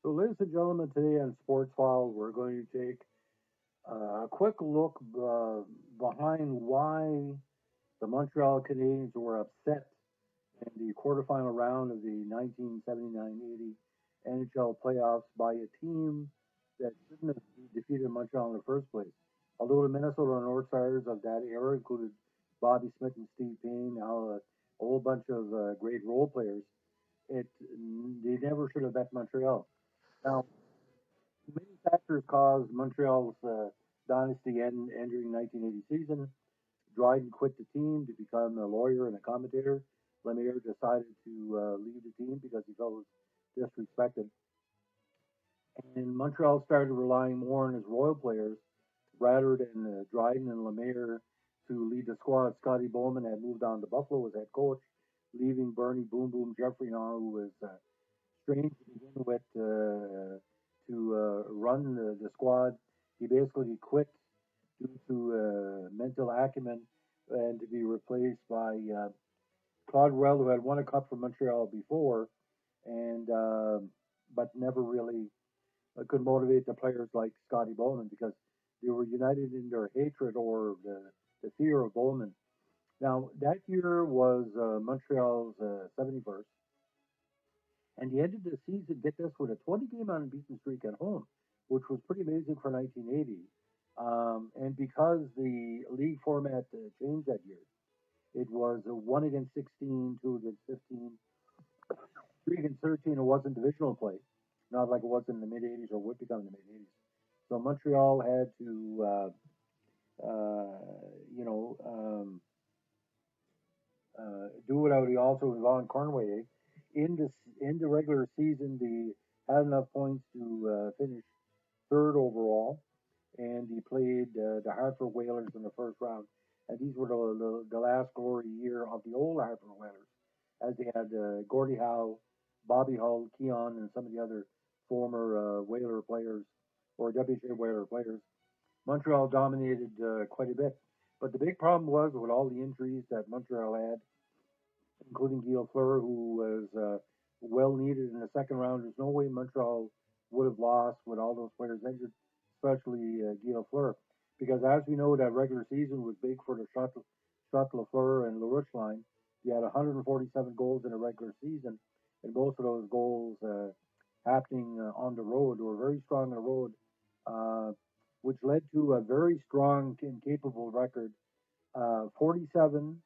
So, ladies and gentlemen, today on Sports File, we're going to take a quick look behind why the Montreal Canadiens were upset in the quarterfinal round of the 1979-80 NHL playoffs by a team that shouldn't have defeated Montreal in the first place. Although the Minnesota North Stars of that era included Bobby Smith and Steve Payne, a whole bunch of great role players, it they never should have bet Montreal. Now, many factors caused Montreal's dynasty entering 1980 season. Dryden quit the team to become a lawyer and a commentator. Lemieux decided to leave the team because he felt it was disrespected. And Montreal started relying more on his royal players rather than Dryden and Lemieux to lead the squad. Scotty Bowman had moved on to Buffalo as head coach, leaving Bernie Boom Boom Jeffrey now, who was strange to begin with to run the squad. He basically quit due to mental acumen and to be replaced by Claude Ruel, who had won a cup for Montreal before, and but never really could motivate the players like Scotty Bowman because they were united in their hatred or the fear of Bowman. Now that year was Montreal's 71st, and he ended the season, get this, with a 20-game unbeaten streak at home, which was pretty amazing for 1980. And because the league format changed that year, it was a 1 against 16, 2 against 15, 3 against 13. It wasn't divisional play, not like it was in the mid 80s or would become in the mid 80s. So Montreal had to, you know, do without he also Yvonne Cornway. In the regular season, they had enough points to finish third overall, and he played the Hartford Whalers in the first round. And these were the last glory year of the old Hartford Whalers, as they had Gordie Howe, Bobby Hull, Keon, and some of the other former Whaler players or WJ Whaler players. Montreal dominated quite a bit. But the big problem was with all the injuries that Montreal had, including Guy Fleur, who was well needed in the second round. There's no way Montreal would have lost with all those players injured, especially Guy Fleur, because as we know, that regular season was big for the Shot Lafleur and LaRouche line. He had 147 goals in a regular season, and most of those goals happening on the road. They were very strong on the road, uh, which led to a very strong and capable record. 47,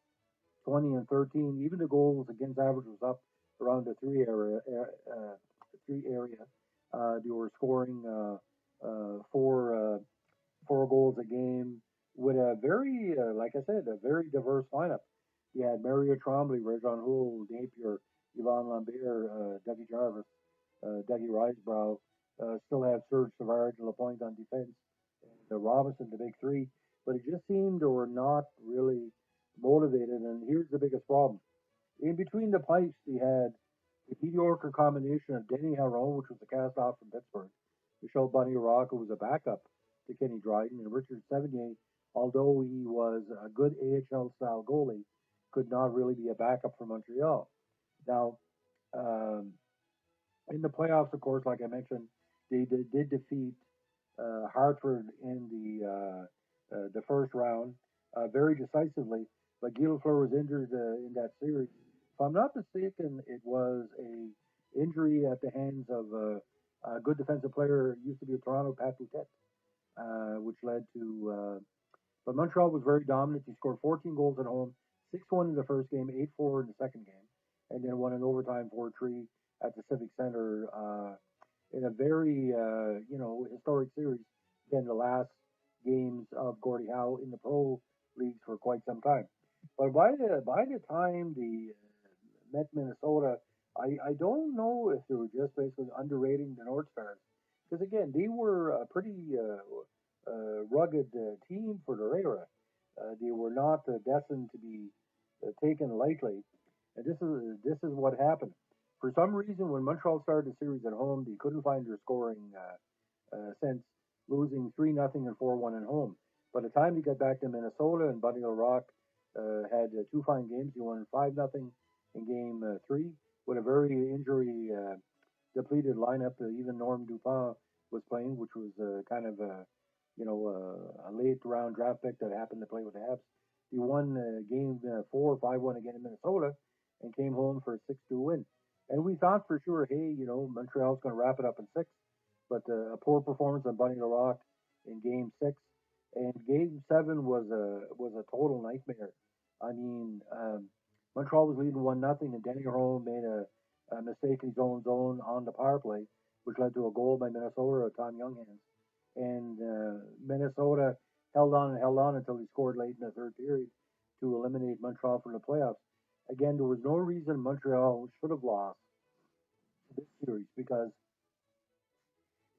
20 and 13. Even the goals against average was up around the three area. They were scoring four goals a game with a very, like I said, a very diverse lineup. You had Mario Tremblay, Rajon Houle, Napier, Yvon Lambert, Dougie Jarvis, Dougie Risebrow. Still had Serge Savard and Lapointe on defense, the Robinson, the big three. But it just seemed they were not really motivated. And here's the biggest problem. In between the pipes, they had the mediocre combination of Denny Herron, which was a cast off from Pittsburgh, Michel Bunny Rock, who was a backup to Kenny Dryden, and Richard Sevigny, although he was a good AHL style goalie, could not really be a backup for Montreal. Now, um, in the playoffs, of course, like I mentioned, they did defeat Hartford in the first round very decisively. But Guy Lafleur was injured in that series. If I'm not mistaken, it was a injury at the hands of a good defensive player, used to be a Toronto Pat Boutet, which led to. But Montreal was very dominant. He scored 14 goals at home, 6-1 in the first game, 8-4 in the second game, and then won in overtime 4-3 at the Civic Center in a very historic series. Again, the last games of Gordie Howe in the pro leagues for quite some time. But by the time the met Minnesota, I don't know if they were just basically underrating the North Stars because again they were a pretty rugged team for their era. They were not destined to be taken lightly, and this is what happened. For some reason, when Montreal started the series at home, they couldn't find their scoring sense, losing 3-0 and 4-1 at home. By the time they got back to Minnesota and Buddy LaRock had two fine games, he won 5-0 in game three with a very injury depleted lineup. Even Norm Dupont was playing, which was kind of a late round draft pick that happened to play with the Habs. He won game 4 5-1 again in Minnesota and came home for a 6-2 win. And we thought for sure, hey, Montreal's going to wrap it up in six, but a poor performance on Bunny LaRock in game six, and game seven was a total nightmare. I mean, Montreal was leading 1-0, and Denny Hall made a mistake in his own zone on the power play, which led to a goal by Minnesota at Tom Younghans. And Minnesota held on until he scored late in the third period to eliminate Montreal from the playoffs. Again, there was no reason Montreal should have lost this series because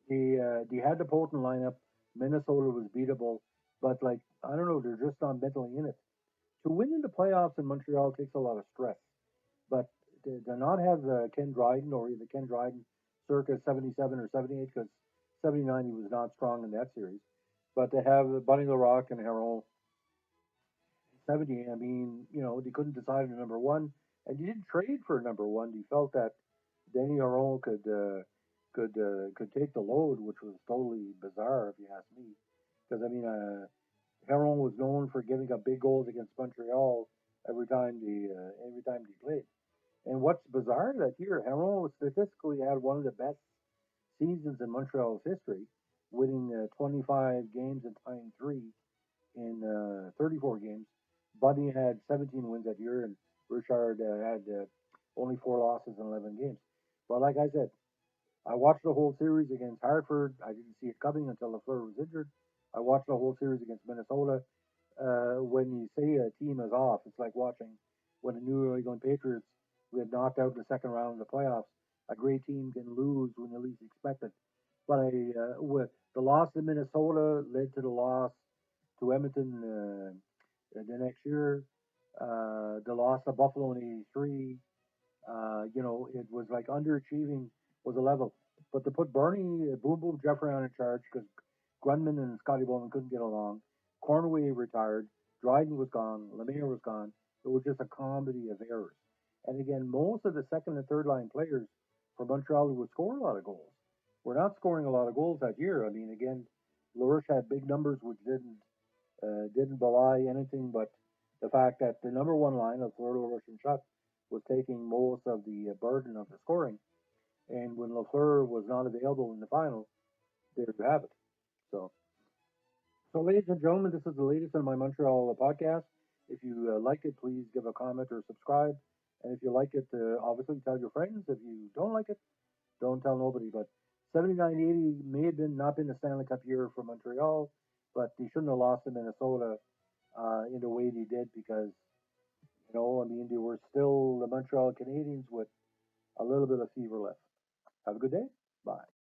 they had the potent lineup. Minnesota was beatable, but like I don't know, they're just not mentally in it. To win in the playoffs in Montreal takes a lot of stress, but to not have Ken Dryden or either Ken Dryden circa 77 or 78 because 79 he was not strong in that series, but to have Bunny LaRock and Harold 70, I mean, they couldn't decide on number one, and you didn't trade for number one. You felt that Denny Aron could take the load, which was totally bizarre if you ask me. Because I mean, Heron was known for giving up big goals against Montreal every time they played. And what's bizarre that year, Heron statistically had one of the best seasons in Montreal's history, winning 25 games and tying three in 34 games. Buddy had 17 wins that year, and Richard had only four losses in 11 games. But like I said, I watched the whole series against Hartford. I didn't see it coming until Lafleur was injured. I watched the whole series against Minnesota. When you say a team is off, it's like watching when the New England Patriots get knocked out in the second round of the playoffs. A great team can lose when you least expect it. But with the loss in Minnesota led to the loss to Edmonton the next year. The loss of Buffalo in '83. It was like underachieving was a level. But to put Bernie, Boom Boom Jeffrey on in charge because Grunman and Scotty Bowman couldn't get along. Cornway retired. Dryden was gone. Lemaire was gone. It was just a comedy of errors. And again, most of the second and third line players for Montreal who would score a lot of goals were not scoring a lot of goals that year. I mean, again, Lourish had big numbers which didn't belie anything but the fact that the number one line of Florida, Lourish, and Shutt was taking most of the burden of the scoring. And when Lafleur was not available in the final, there you have it. So, so ladies and gentlemen, this is the latest in my Montreal podcast. If you like it, please give a comment or subscribe. And if you like it, obviously tell your friends. If you don't like it, don't tell nobody. But 79-80 may have been not been a Stanley Cup year for Montreal, but they shouldn't have lost to Minnesota in the way they did because I mean they were still the Montreal Canadiens with a little bit of fever left. Have a good day. Bye.